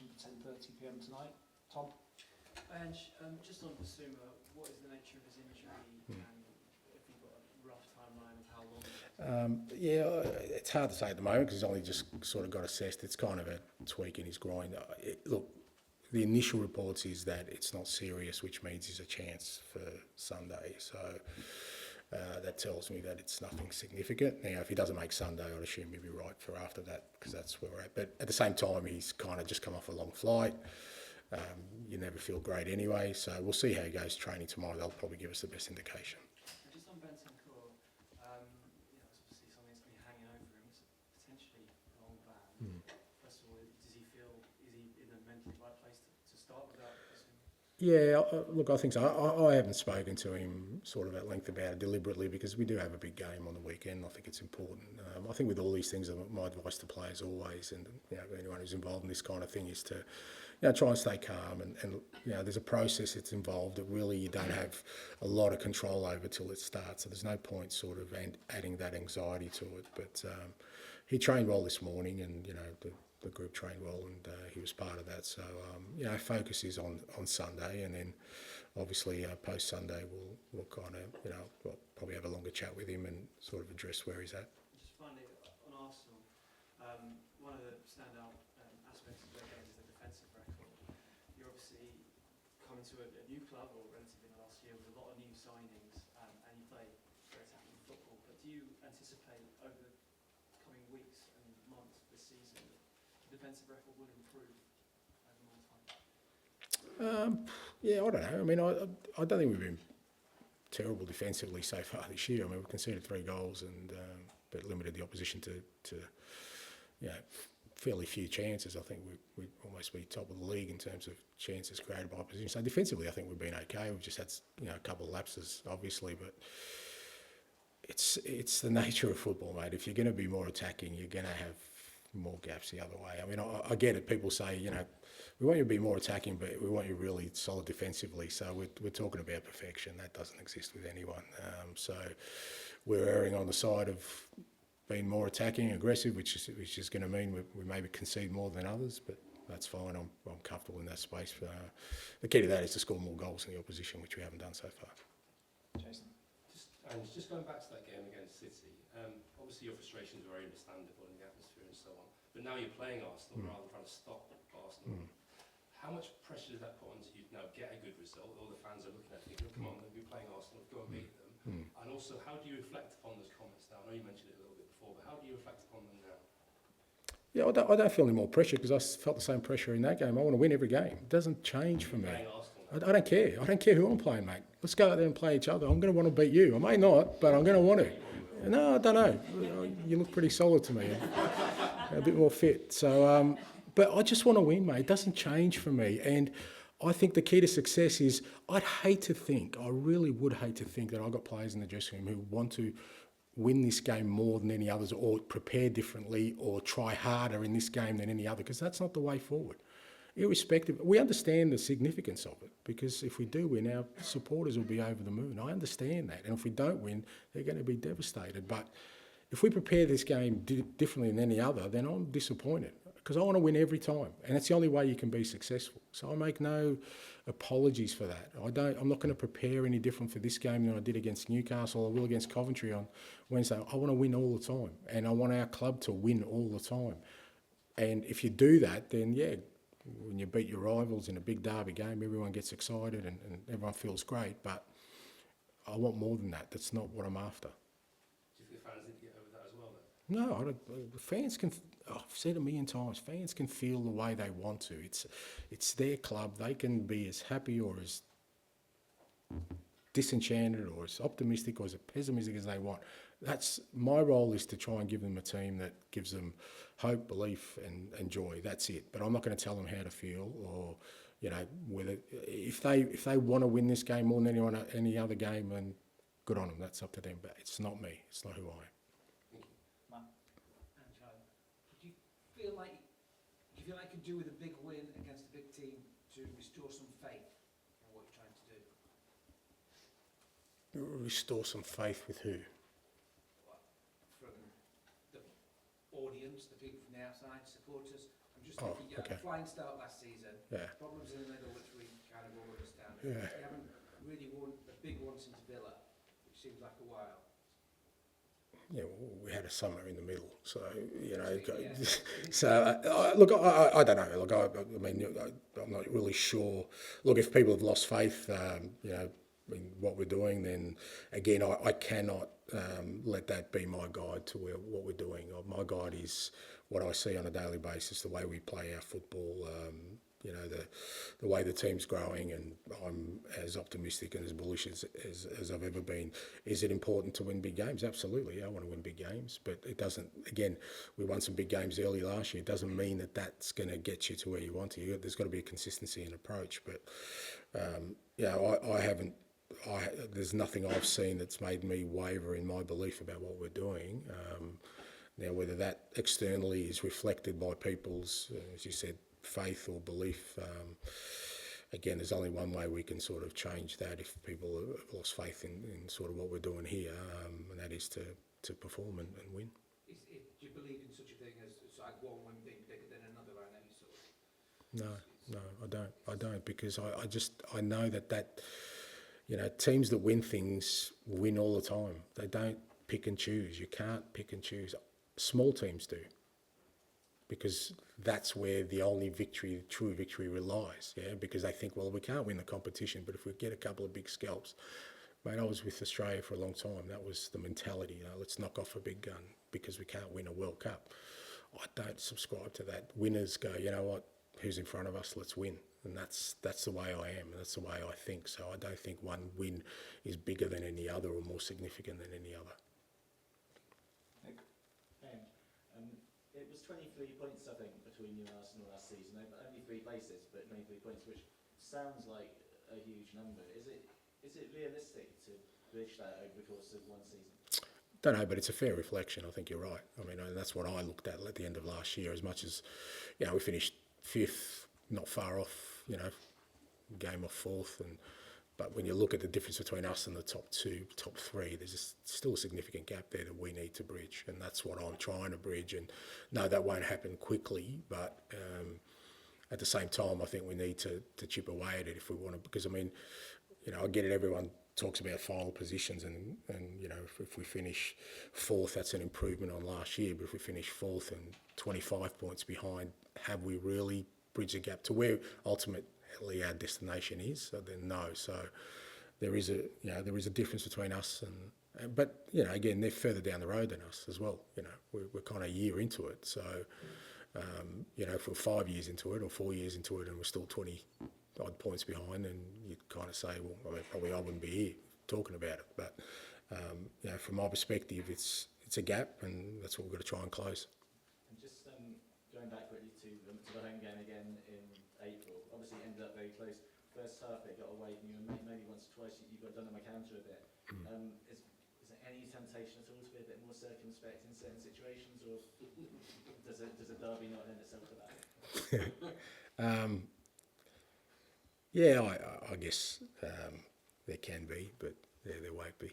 action for 10:30 p.m. tonight. Tom? And just on Basuma, what is the nature of his injury, and if you've got a rough timeline of how long? It's hard to say at the moment because he's only just sort of got assessed. It's kind of a tweak in his groin. Look, the initial reports is that it's not serious, which means there's a chance for Sunday. So that tells me that it's nothing significant. Now, if he doesn't make Sunday, I'd assume he'll be right for after that because that's where we're at. But at the same time, he's kind of just come off a long flight. You never feel great anyway, so we'll see how he goes training tomorrow. They'll probably give us the best indication. Just on Bentancur, it's obviously something that's been hanging over him. It's potentially a long ban. First of all, does he feel, is he in the mentally right place to start without this? Yeah, look, I think so. I haven't spoken to him sort of at length about it deliberately because we do have a big game on the weekend. I think it's important. I think with all these things, my advice to players always, and anyone who's involved in this kind of thing, is to try and stay calm. And there's a process that's involved that really you don't have a lot of control over till it starts. So there's no point sort of adding that anxiety to it. But he trained well this morning, and the group trained well, and he was part of that. So focus is on Sunday, and then obviously post Sunday we'll kind of we'll probably have a longer chat with him and sort of address where he's at. Just finally on Arsenal, one of the standout aspects of their game is the defensive record. You're obviously coming to a new club, or relatively in the last year, with a lot of new signings, and you play very attacking football. But do you anticipate over the coming weeks and months of this season that the defensive record will improve over more time? I don't know. I mean, I don't think we've been terrible defensively so far this year. I mean, we've conceded 3 goals and but limited the opposition to fairly few chances. I think we'd almost be top of the league in terms of chances created by opposition. So defensively, I think we've been okay. We've just had a couple of lapses, obviously, but it's the nature of football, mate. If you're going to be more attacking, you're going to have more gaps the other way. I mean, I get it. People say, we want you to be more attacking, but we want you really solid defensively. So we're talking about perfection. That doesn't exist with anyone. So we're erring on the side of being more attacking, aggressive, which is going to mean we maybe concede more than others, but that's fine. I'm comfortable in that space. The key to that is to score more goals than the opposition, which we haven't done so far. Jason? Just going back to that game against City, obviously your frustrations are very understandable in the atmosphere and so on, but now you're playing Arsenal rather than trying to stop Arsenal. How much pressure does that put onto you to now get a good result? All the fans are looking at thinking, come on, we're playing Arsenal, go and beat them. And also, how do you reflect upon those comments now? I know you mentioned it a little bit before, but how do you reflect upon them now? Yeah, I don't feel any more pressure because I felt the same pressure in that game. I want to win every game. It doesn't change for me. I don't care. I don't care who I'm playing, mate. Let's go out there and play each other. I'm going to want to beat you. I may not, but I'm going to want to. No, I don't know. You look pretty solid to me. A bit more fit. So, but I just want to win, mate. It doesn't change for me. And I think the key to success is I really would hate to think that I've got players in the dressing room who want to win this game more than any others, or prepare differently, or try harder in this game than any other, because that's not the way forward. Irrespective, we understand the significance of it, because if we do win, our supporters will be over the moon. I understand that. And if we don't win, they're going to be devastated. But if we prepare this game differently than any other, then I'm disappointed, because I want to win every time. And it's the only way you can be successful. So I make no apologies for that. I'm not going to prepare any different for this game than I did against Newcastle. I will against Coventry on Wednesday. I want to win all the time. And I want our club to win all the time. And if you do that, then when you beat your rivals in a big derby game, everyone gets excited and everyone feels great. But I want more than that. That's not what I'm after. Do you think the fans need to get over that as well, then? No, I don't. Fans can. I've said a million times. Fans can feel the way they want to. It's their club. They can be as happy or as disenchanted or as optimistic or as pessimistic as they want. That's my role, is to try and give them a team that gives them hope, belief, and joy. That's it. But I'm not going to tell them how to feel, or whether if they want to win this game more than any other game, then good on them. That's up to them. But it's not me. It's not who I am. Matt? And Joe, do you feel like you could do with a big win against a big team to restore some faith in what you're trying to do? Restore some faith with who? From the audience, the people from the outside, supporters. I'm just Oh, thinking, okay. flying start last season, Yeah. problems in the middle, which we kind of all understand. Yeah. You haven't really won a big one since Villa, which seems like a while. Yeah, well, we had a summer in the middle, so you know. Yeah. So look, I don't know. Look, I mean, I'm not really sure. Look, if people have lost faith, you know, in what we're doing, then again, I cannot let that be my guide to what we're doing. My guide is what I see on a daily basis, the way we play our football. You know, the way the team's growing, and I'm as optimistic and as bullish as I've ever been. Is it important to win big games? Absolutely, I want to win big games, but it doesn't. Again, we won some big games early last year. It doesn't mean that that's going to get you to where you want to. There's got to be a consistency in approach. But yeah, I haven't. There's nothing I've seen that's made me waver in my belief about what we're doing. Now, whether that externally is reflected by people's, as you said, faith or belief, again, there's only one way we can sort of change that if people have lost faith in sort of what we're doing here, and that is to perform and win. Do you believe in such a thing as like one win being bigger than another? I know you sort of. No, I don't, because I know that you know, teams that win things win all the time. They don't pick and choose. You can't pick and choose. Small teams do, because that's where the only victory, true victory, relies. Yeah, because they think, well, we can't win the competition, but if we get a couple of big scalps, mate, I was with Australia for a long time. That was the mentality. You know, let's knock off a big gun because we can't win a World Cup. I don't subscribe to that. Winners go, you know what? Who's in front of us? Let's win. And that's the way I am, and that's the way I think. So I don't think one win is bigger than any other or more significant than any other. It was 23 points, I think, between you and Arsenal last season. Only 3 places, but 23 points, which sounds like a huge number. Is it realistic to bridge that over the course of one season? Don't know, but it's a fair reflection. I think you're right. I mean, and that's what I looked at the end of last year. As much as, you know, we finished 5th, not far off, you know, game off 4th, but when you look at the difference between us and the top 2, top 3, there's still a significant gap there that we need to bridge, and that's what I'm trying to bridge. And no, that won't happen quickly, but at the same time, I think we need to chip away at it if we want to. Because I mean, you know, I get it. Everyone talks about final positions, and you know, if we finish 4th, that's an improvement on last year. But if we finish 4th and 25 points behind, have we really bridged the gap to where ultimately our destination is? So then no. So there is a difference between us and but you know, again, they're further down the road than us as well. You know, we're kind of a year into it. So you know, if we're 5 years into it or 4 years into it and we're still 20 odd points behind, then you'd kind of say, well, I mean, probably I wouldn't be here talking about it. But you know, from my perspective, it's a gap, and that's what we've got to try and close. And just going back quickly to the home game again in April, obviously it ended up very close. First half they got away from you, and maybe once or twice you got done on the counter a bit. Is there any temptation at all to be a bit more circumspect in certain situations, or does a derby not lend itself to that? Yeah, I guess there can be, but there won't be.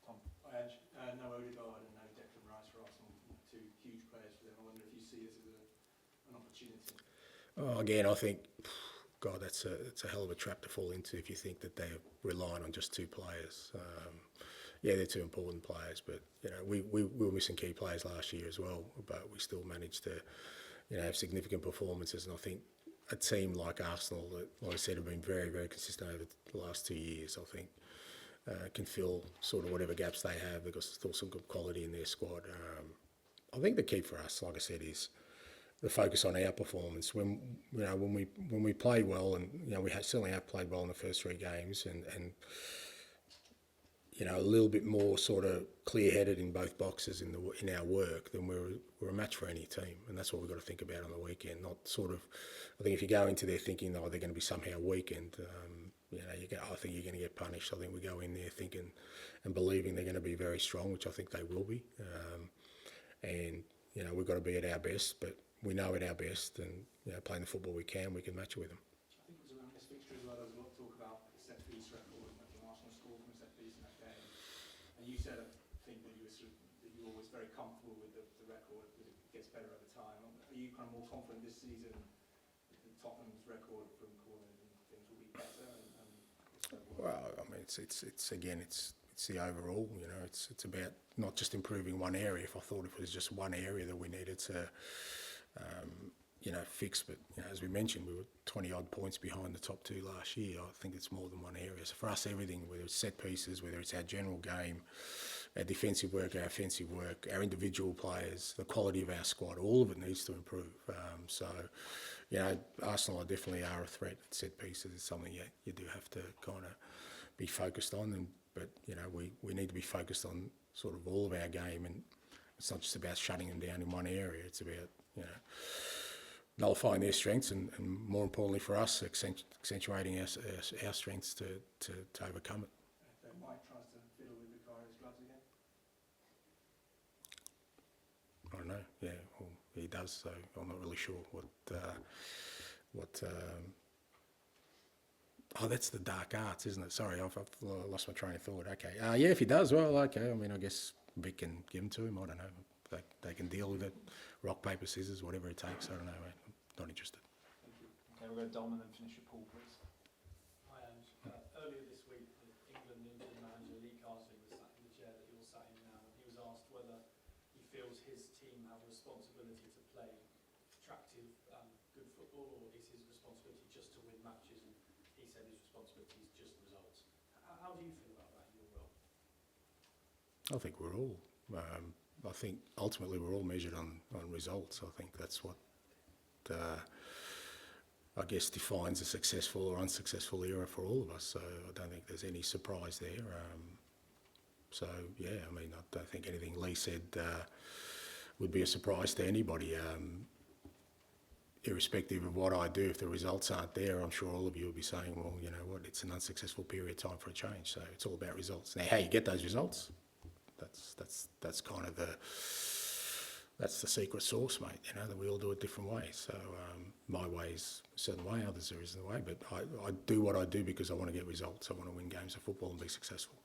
Tom. No Odegaard and no Declan Rice for Arsenal, 2 huge players for them. I wonder if you see this as an opportunity. Oh, again, I think, God, it's a hell of a trap to fall into if you think that they're relying on just 2 players. Yeah, they're 2 important players, but you know, we were missing key players last year as well, but we still managed to, you know, have significant performances. And I think a team like Arsenal, that, like I said, have been very, very consistent over the last 2 years, I think can fill sort of whatever gaps they have. They've got still some good quality in their squad. I think the key for us, like I said, is the focus on our performance. When we play well, and you know, we certainly have played well in the first 3 games, and you know, a little bit more sort of clear-headed in both boxes in our work, then we're a match for any team, and that's what we've got to think about on the weekend. Not sort of, I think if you go into there thinking, oh, they're going to be somehow weakened, you know, I think you're going to get punished. I think we go in there thinking and believing they're going to be very strong, which I think they will be, and you know, we've got to be at our best, but we know at our best, and you know, playing the football we can match it with them. I think it was around this fixture as well. There was a lot of talk about the set piece record, and that Arsenal scored from a set piece in that game. And you said, I think that you were always very comfortable with the record, that it gets better over time. are you kind of more confident this season that Tottenham's record from corners and things will be better? Well, I mean, it's again, it's the overall. You know, it's about not just improving one area. If I thought it was just one area that we needed to, you know, fix, but you know, as we mentioned, we were 20 odd points behind the top two last year. I think it's more than one area. So for us, everything, whether it's set pieces, whether it's our general game, our defensive work, our offensive work, our individual players, the quality of our squad, all of it needs to improve. So, you know, Arsenal definitely are a threat at set pieces. It's something you do have to kind of be focused on. But, you know, we need to be focused on sort of all of our game, and it's not just about shutting them down in one area. It's about, you know, nullifying their strengths and more importantly for us, accentuating our strengths to overcome it. If Mike tries to fiddle with Bukario's gloves again? I don't know. Yeah, well, he does. So I'm not really sure what. Oh, that's the dark arts, isn't it? Sorry, I've lost my train of thought. Okay. Yeah, if he does, well, okay. I mean, I guess Vic can give them to him. I don't know. They can deal with it. Rock, paper, scissors, whatever it takes. I don't know, mate. I'm not interested. Okay, we'll go Dom and then finish with Paul, please. Hi, Ange. Earlier this week, the England interim manager Lee Carsley was sat in the chair that you're sat in now, and he was asked whether he feels his team have a responsibility to play attractive, good football, or is his responsibility just to win matches? And he said his responsibility is just results. How do you feel about that in your role? I think we're all. I think ultimately we're all measured on results. I think that's what I guess defines a successful or unsuccessful era for all of us. So I don't think there's any surprise there. So yeah, I mean, I don't think anything Lee said would be a surprise to anybody. Irrespective of what I do, if the results aren't there, I'm sure all of you will be saying, well, you know what, it's an unsuccessful period, time for a change. So it's all about results. Now, how you get those results, that's kind of that's the secret sauce, mate. You know, that we all do it different ways. So my way's a certain way, others are a certain way. But I do what I do because I want to get results. I want to win games of football and be successful.